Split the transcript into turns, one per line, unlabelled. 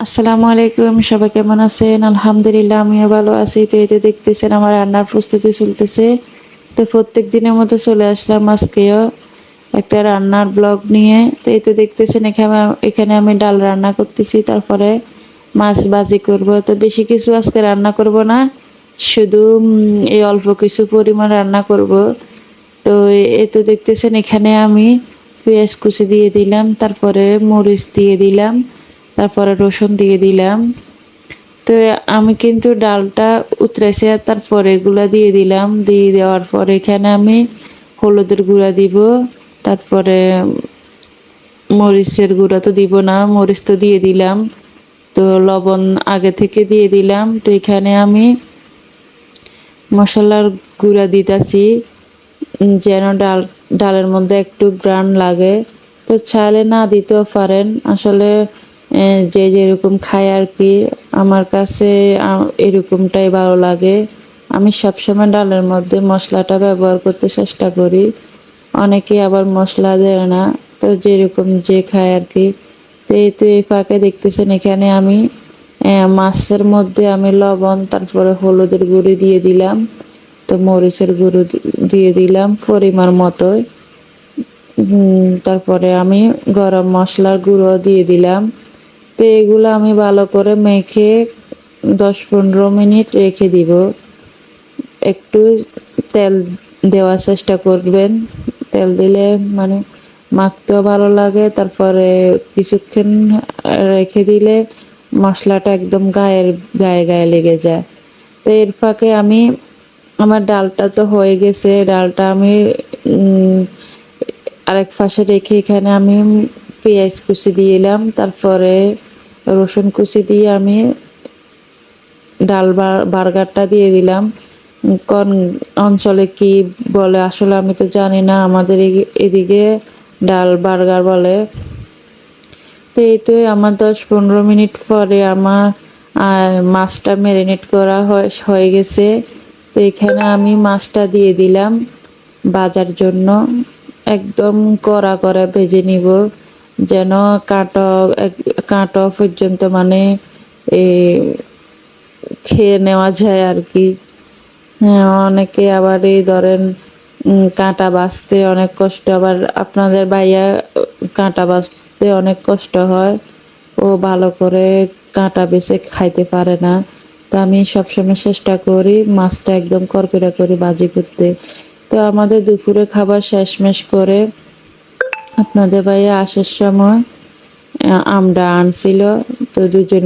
আসসালামু আলাইকুম, সবাই কেমন আছেন? আলহামদুলিল্লাহ আমিও ভালো আছি। তো এই তো দেখতেছেন আমার রান্নার প্রস্তুতি চলতেছে। তো প্রত্যেক দিনের মতো চলে আসলাম আজকেও একটা রান্নার ব্লগ নিয়ে। তো এই তো দেখতেছেন এখানে আমি ডাল রান্না করতেছি, তারপরে মাছ ভাজি করব। তো বেশি কিছু আজকে রান্না করব না, শুধু এই অল্প কিছু পরিমাণ রান্না করব। তো এই তো দেখতেছেন এখানে আমি পেঁয়াজ কুচি দিয়ে দিলাম, তারপরে মরিচ দিয়ে দিলাম, তারপরে রসুন দিয়ে দিলাম। তো আমি কিন্তু ডালটা উতরাইছি আর তারপরে এগুলা দিয়ে দিলাম। দিয়ে দেওয়ার পরে এখানে আমি হলুদের গুঁড়া দিব, তারপরে মরিচের গুঁড়া তো দিব না, মরিচ তো দিয়ে দিলাম। তো লবণ আগে থেকে দিয়ে দিলাম। তো এখানে আমি মশলার গুঁড়া দিতেছি যেন ডালের মধ্যে একটু গ্রান লাগে। তো চাইলে না দিতেও পারেন, আসলে যে যেরকম খায় আর কি। আমার কাছে এরকমটাই ভালো লাগে। আমি সবসময় ডালের মধ্যে মশলাটা ব্যবহার করতে চেষ্টা করি। অনেকে আবার মশলা দেয় না, তো যেরকম যে খায় আর কি। তো এই ফাঁকে দেখতেছেন এখানে আমি মাছের মধ্যে আমি লবণ তারপরে হলুদের গুঁড়ি দিয়ে দিলাম, তো মরিচের গুঁড়ো দিয়ে দিলাম পরিমাণ মতো। তারপরে আমি গরম মশলার গুঁড়ো দিয়ে দিলাম। তো এগুলো আমি ভালো করে মেখে 10-15 মিনিট রেখে দিব। একটু তেল দেওয়ার চেষ্টা করবেন, তেল দিলে মানে মাখতেও ভালো লাগে। তারপরে কিছুক্ষণ রেখে দিলে মশলাটা একদম গায়ে গায়ে লেগে যায়। তো এর ফাঁকে আমি আমার ডালটা তো হয়ে গেছে, ডালটা আমি আরেক পাশে রেখে এখানে আমি পেঁয়াজ কুচি দিলাম, তারপরে রসুন কুচি দিয়ে আমি ডাল বার্গারটা দিয়ে দিলাম। কোন অঞ্চলে কি বলে আসলে আমি তো জানি না, আমাদের এদিকে ডাল বার্গার বলে। তো এই তো আমার 10-15 মিনিট পরে আমার মাছটা ম্যারিনেট করা হয়ে গেছে। তো এখানে আমি মাছটা দিয়ে দিলাম ভাজার জন্য। একদম কড়া কড়া ভেজে নিব, যেন কাঁটা কাঁটা পর্যন্ত মানে এ খেয়ে নেওয়া যায় আর কি। হ্যাঁ, অনেকে আবার এই ধরেন কাঁটা বাছতে অনেক কষ্ট, আবার আপনাদের ভাইয়া কাঁটা বাছতে অনেক কষ্ট হয়, ও ভালো করে কাঁটা বেছে খাইতে পারে না। তো আমি সবসময় চেষ্টা করি মাছটা একদম করকরা করে ভাজি করতে। তো আমাদের দুপুরে খাবার শেষমেশ করে আপনাদের ভাইয়া আসার সময় আমরা আনছিল, তো দুজন